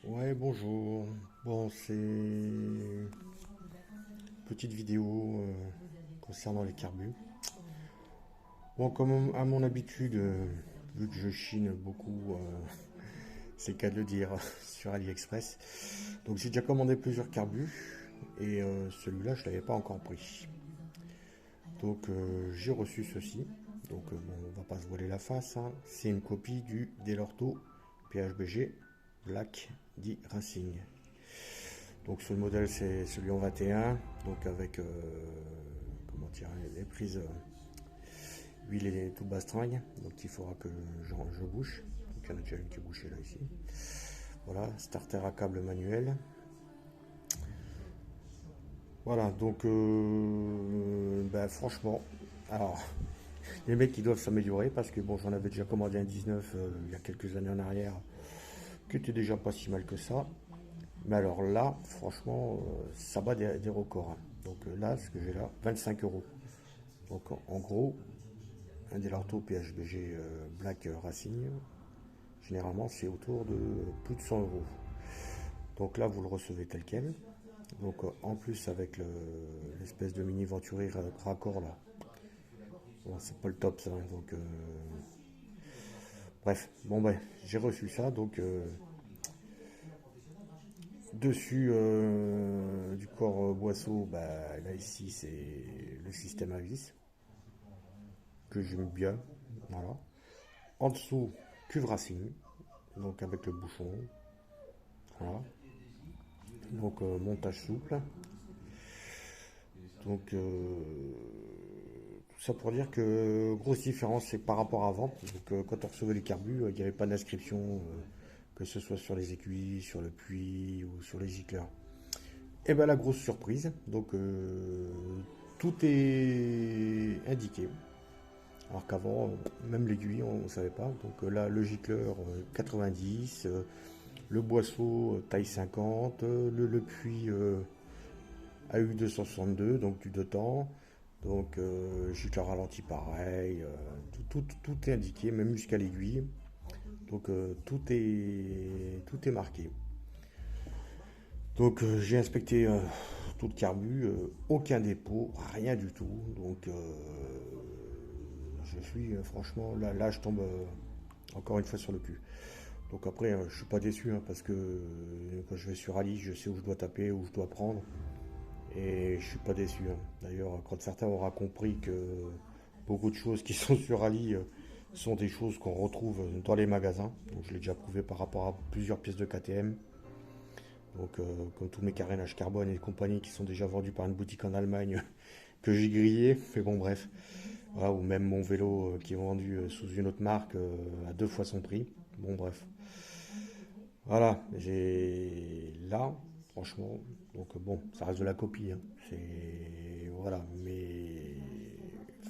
Ouais, bonjour. Bon, c'est une petite vidéo concernant les carbus. Bon, comme à mon habitude, vu que je chine beaucoup, c'est le cas de le dire, sur AliExpress. Donc j'ai déjà commandé plusieurs carbus et celui-là, je ne l'avais pas encore pris. Donc j'ai reçu ceci. Donc bon, on va pas se voiler la face, hein. C'est une copie du Delorto PHBG Black D Racing. Donc sur le modèle c'est celui en 21, donc avec comment dire, les prises huile et tout bastringue. Donc il faudra que je bouche. Donc il y en a déjà une qui est bouchée là ici. Voilà, starter à câble manuel. Voilà, donc ben, franchement, alors les mecs ils doivent s'améliorer parce que bon j'en avais déjà commandé un 19 il y a quelques années en arrière qui était déjà pas si mal que ça. Mais alors là, franchement, ça bat des records, hein. Donc là, ce que j'ai là, 25 euros. Donc en gros, un Delorto PHBG Black Racing, généralement c'est autour de plus de 100 euros. Donc là, vous le recevez tel quel. Donc en plus avec l'espèce de mini Venturi raccord là. Bon, c'est pas le top ça, hein. Donc bref, bon ben, j'ai reçu ça. Donc dessus du corps boisseau, bah, là ici c'est le système à vis que j'aime bien. Voilà. En dessous, cuve racing, donc avec le bouchon. Voilà. Donc montage souple. Donc tout ça pour dire que grosse différence c'est par rapport à avant. Donc quand on recevait les carbus, il n'y avait pas d'inscription, que ce soit sur les aiguilles, sur le puits ou sur les gicleurs. Et bien la grosse surprise, donc tout est indiqué. Alors qu'avant, même l'aiguille, on ne savait pas. Donc là, le gicleur 90, le boisseau taille 50, le puits AU 262, donc du 2 temps. Donc gicleur ralenti pareil, tout est indiqué, même jusqu'à l'aiguille. Donc tout est marqué. Donc j'ai inspecté tout le carbu, aucun dépôt, rien du tout. Donc je suis franchement là je tombe encore une fois sur le cul. Donc après je suis pas déçu, hein, parce que quand je vais sur Ali, je sais où je dois taper, où je dois prendre. Et je suis pas déçu, hein. D'ailleurs, quand certains auront compris que beaucoup de choses qui sont sur Ali sont des choses qu'on retrouve dans les magasins. Donc je l'ai déjà prouvé par rapport à plusieurs pièces de KTM. Donc comme tous mes carénages carbone et compagnie qui sont déjà vendus par une boutique en Allemagne que j'ai grillé. Mais bon bref. Voilà, ou même mon vélo qui est vendu sous une autre marque à 2 fois son prix. Bon bref. Voilà, j'ai là, franchement, donc bon, ça reste de la copie, hein. C'est voilà, mais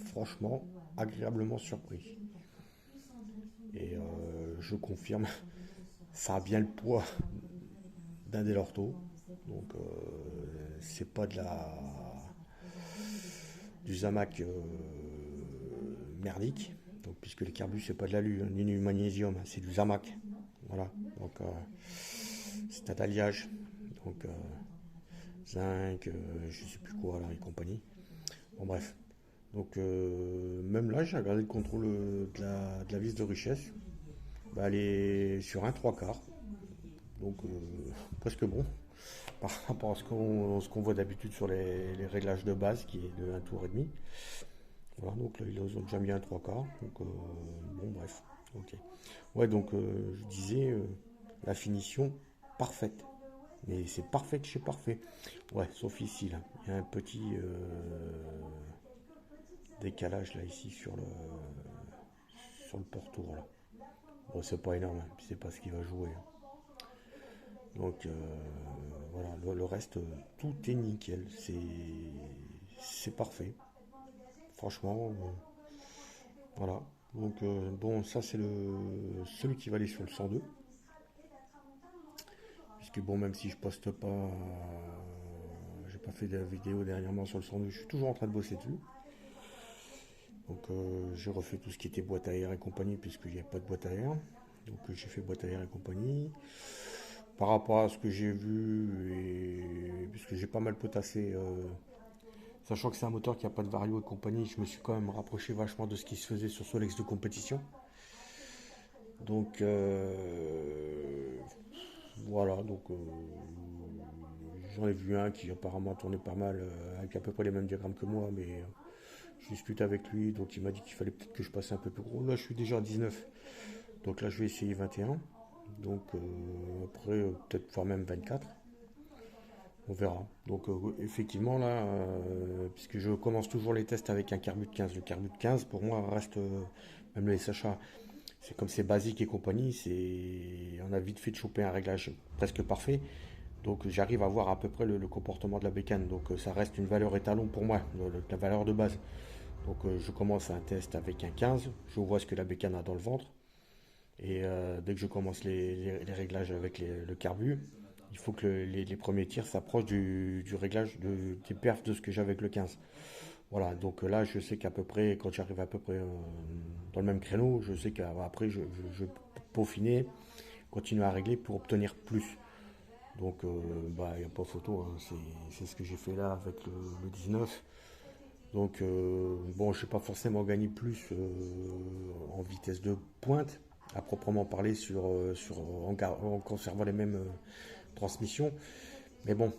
franchement, agréablement surpris. Et je confirme, ça a bien le poids d'un Delorto. Donc c'est pas de la du Zamac merdique. Donc puisque les carbus c'est pas de l'alu, hein, ni du magnésium, hein, c'est du Zamac. Voilà. Donc c'est un alliage. Donc zinc, je sais plus quoi là et compagnie. Bon bref. Donc même là j'ai regardé le contrôle de la vis de richesse. Bah, elle est sur un 3 quarts. Donc presque bon par rapport à ce qu'on voit d'habitude sur les réglages de base qui est de un tour et demi. Voilà, donc là ils ont déjà mis un 3 quarts. Donc bon bref. Ok. Ouais, donc je disais la finition parfaite. Mais c'est parfait de chez parfait. Ouais, sauf ici là. Il y a un petit décalage là ici sur le pourtour là. Bon, c'est pas énorme, hein, c'est pas ce qui va jouer, hein. Donc voilà, le reste, tout est nickel. C'est parfait. Franchement, voilà. Donc bon, ça c'est celui qui va aller sur le 102. Puisque bon, même si je poste pas, j'ai pas fait de vidéo dernièrement sur le 102, je suis toujours en train de bosser dessus. Donc j'ai refait tout ce qui était boîte à air et compagnie, puisqu'il n'y avait pas de boîte à air. Donc j'ai fait boîte à air et compagnie. par rapport à ce que j'ai vu, et puisque j'ai pas mal potassé, sachant que c'est un moteur qui a pas de vario et compagnie, je me suis quand même rapproché vachement de ce qui se faisait sur Solex de compétition. Donc voilà, j'en ai vu un qui apparemment tournait pas mal, avec à peu près les mêmes diagrammes que moi, mais je discute avec lui, donc il m'a dit qu'il fallait peut-être que je passe un peu plus gros. Là, je suis déjà à 19, donc là, je vais essayer 21. Donc après, peut-être voire même 24. On verra. Donc effectivement, là, puisque je commence toujours les tests avec un carbu de 15. Le carbu de 15, pour moi, reste, même le SHA, c'est comme c'est basique et compagnie, on a vite fait de choper un réglage presque parfait. Donc j'arrive à voir à peu près le comportement de la bécane. Donc ça reste une valeur étalon pour moi, la valeur de base. Donc je commence un test avec un 15, je vois ce que la bécane a dans le ventre. Et dès que je commence les réglages avec le carbu, il faut que les premiers tirs s'approchent du réglage des perfs de ce que j'ai avec le 15. Voilà, donc là je sais qu'à peu près, quand j'arrive à peu près dans le même créneau, je sais qu'après je peaufiner, continuer à régler pour obtenir plus. Donc bah il n'y a pas photo, hein, c'est ce que j'ai fait là avec le 19. Donc bon, je ne vais pas forcément gagner plus en vitesse de pointe, à proprement parler en conservant les mêmes transmissions. Mais bon,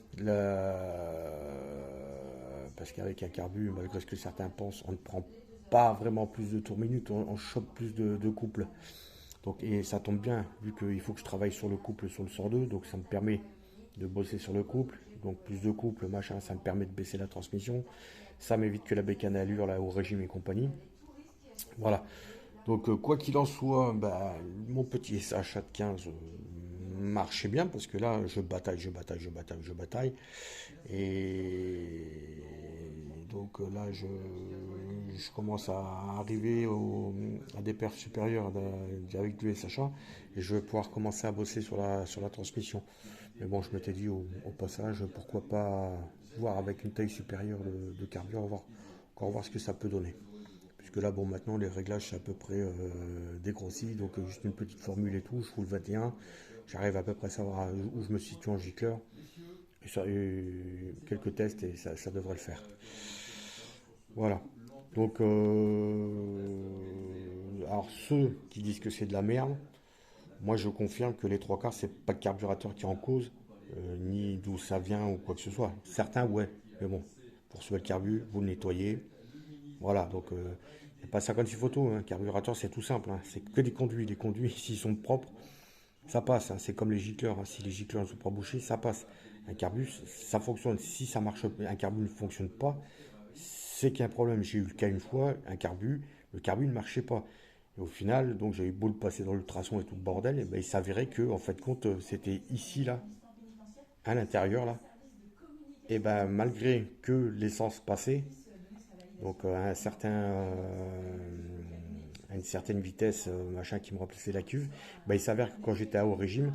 parce qu'avec un carbu, malgré ce que certains pensent, on ne prend pas vraiment plus de tours minute, on chope plus de couples. Donc, et ça tombe bien, vu qu'il faut que je travaille sur le couple sur le 102, donc ça me permet de bosser sur le couple. Donc plus de couple, machin, ça me permet de baisser la transmission. Ça m'évite que la bécane allure là, au régime et compagnie. Voilà. Donc quoi qu'il en soit, bah, mon petit SH de 15 marchait bien parce que là, je bataille. Et donc là, je commence à arriver à des perfs supérieurs avec du SHA et je vais pouvoir commencer à bosser sur la transmission. Mais bon, je m'étais dit au passage, pourquoi pas voir avec une taille supérieure de carburant, encore voir ce que ça peut donner. Puisque là, bon, maintenant, les réglages, c'est à peu près dégrossi. Donc, juste une petite formule et tout. Je roule 21. J'arrive à peu près à savoir où je me situe en gicleur. Et ça, quelques tests et ça devrait le faire. Voilà. Donc, alors ceux qui disent que c'est de la merde, moi je confirme que les trois quarts, c'est pas le carburateur qui est en cause, ni d'où ça vient ou quoi que ce soit. Certains, ouais, mais bon, pour soulever le carbu, vous le nettoyez. Voilà, donc il n'y a pas 56 photos. Un carburateur, c'est tout simple, hein. C'est que des conduits. Les conduits, s'ils sont propres, ça passe, hein. C'est comme les gicleurs, hein. Si les gicleurs ne sont pas bouchés, ça passe. Un carbu, ça fonctionne. Si ça marche, un carbu ne fonctionne pas, c'est qu'il y a un problème. J'ai eu le cas une fois, le carbu ne marchait pas. Et au final, donc j'ai eu beau le passer dans l'ultrason et tout le bordel, et ben, il s'avérait que, en fait, compte, c'était ici, là, à l'intérieur, là. Et ben, malgré que l'essence passait, donc à une certaine vitesse, machin qui me remplissait la cuve, bah, il s'avère que quand j'étais à haut régime,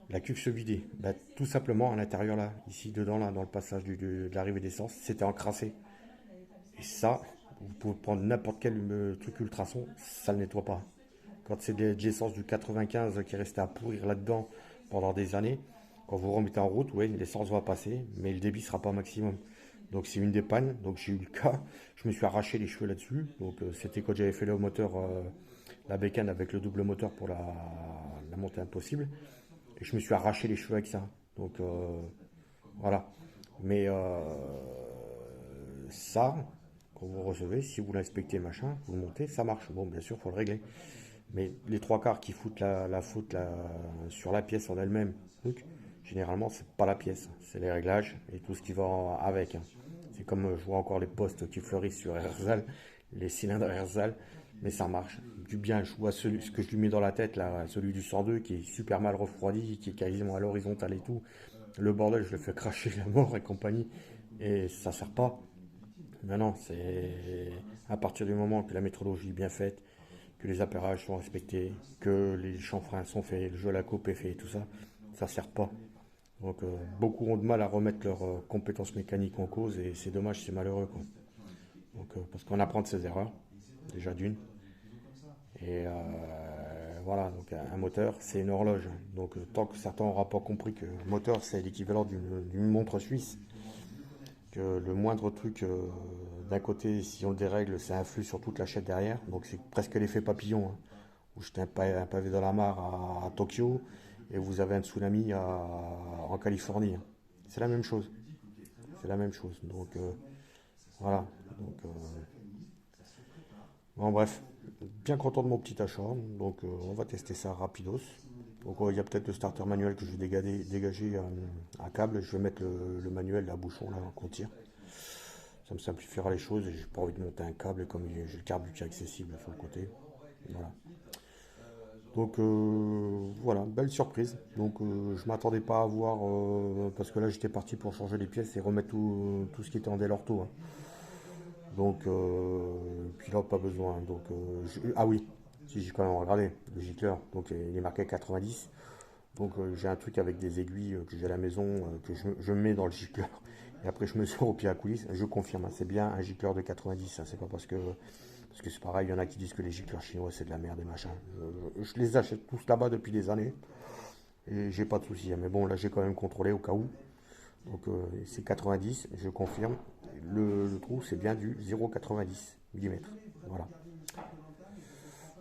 la cuve se vidait. Bah, tout simplement à l'intérieur là, ici dedans là, dans le passage de l'arrivée d'essence, c'était encrassé. Et ça, vous pouvez prendre n'importe quel truc ultrason, ça ne le nettoie pas. Quand c'est de l'essence du 95 qui est resté à pourrir là-dedans pendant des années, quand vous remettez en route, oui, l'essence va passer, mais le débit sera pas maximum. Donc c'est une des pannes. Donc j'ai eu le cas. Je me suis arraché les cheveux là-dessus. Donc c'était quand j'avais fait le moteur, la bécane avec le double moteur pour la montée impossible. Et je me suis arraché les cheveux avec ça. Donc voilà. Mais ça, quand vous recevez, si vous l'inspectez, machin, vous le montez, ça marche. Bon, bien sûr, il faut le régler. Mais les trois quarts qui foutent la faute sur la pièce en elle-même, donc, généralement, c'est pas la pièce, c'est les réglages et tout ce qui va avec, hein. C'est comme je vois encore les postes qui fleurissent sur Erzal, les cylindres Erzal, mais ça marche. Du bien, je vois ce que je lui mets dans la tête, là, celui du 102 qui est super mal refroidi, qui est quasiment à l'horizontale et tout. Le bordel, je le fais cracher la mort et compagnie, et ça sert pas. Mais non, c'est à partir du moment que la métrologie est bien faite, que les appairages sont respectés, que les chanfreins sont faits, le jeu à la coupe est fait, tout ça, ça ne sert pas. Donc beaucoup ont de mal à remettre leurs compétences mécaniques en cause et c'est dommage, c'est malheureux, quoi. Donc parce qu'on apprend de ses erreurs, déjà d'une. Et voilà, donc un moteur, c'est une horloge. Donc tant que certains n'auront pas compris que le moteur, c'est l'équivalent d'une montre suisse, que le moindre truc d'un côté, si on le dérègle, ça influe sur toute la chaîne derrière. Donc c'est presque l'effet papillon, hein, où j'étais un pavé dans la mare à Tokyo et vous avez un tsunami en Californie, hein. C'est la même chose. C'est la même chose. Donc voilà. Donc, bon, bref, bien content de mon petit achat. Donc on va tester ça rapidos. Donc il y a peut-être le starter manuel que je vais dégager à câble. Je vais mettre le manuel, la bouchon là qu'on tire. Ça me simplifiera les choses et j'ai pas envie de monter un câble comme j'ai le câble qui est accessible sur le côté. Voilà. Donc voilà, belle surprise. Donc je m'attendais pas à voir parce que là j'étais parti pour changer les pièces et remettre tout ce qui était en Delorto, hein. Donc puis là pas besoin. Donc ah oui, si j'ai quand même regardé le gicleur. Donc il est marqué 90. Donc j'ai un truc avec des aiguilles que j'ai à la maison que je mets dans le gicleur. Et après je me sors au pied à coulisses. Je confirme, hein, c'est bien un gicleur de 90. Hein, c'est pas parce que c'est pareil, il y en a qui disent que les gicleurs chinois c'est de la merde et machin. Je les achète tous là-bas depuis des années. Et j'ai pas de soucis, hein. Mais bon, là j'ai quand même contrôlé au cas où. Donc c'est 90, je confirme. Le trou c'est bien du 0,90 mm. Voilà.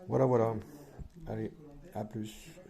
Voilà, voilà. Allez, à plus.